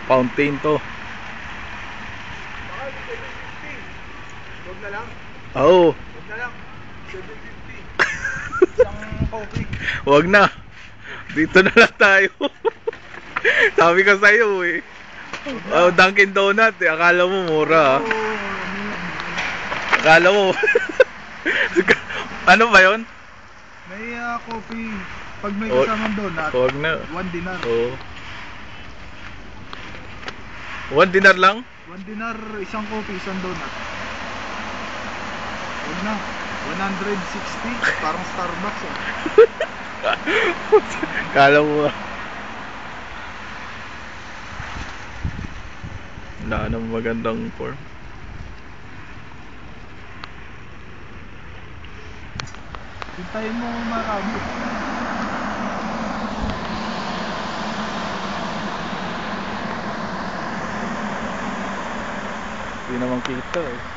Fountain to. Baka 750. Huwag na lang. Oo. Huwag na lang. 750. Isang coffee. Wag na. Dito na lang tayo. Sabi ko sa'yo eh. Oh, Dunkin Donut eh. Akala mo mura. Akala mo. Ano ba yun? May coffee. Pag may kasamang donut, Wag na. 1 dinar. Oo. 1 dinar lang? 1 dinar, isang coffee, isang donut. Huwag na. 160. Parang Starbucks eh. Akala mo. Wala nang magandang form. Hintayin mo marami. Hindi naman kita eh.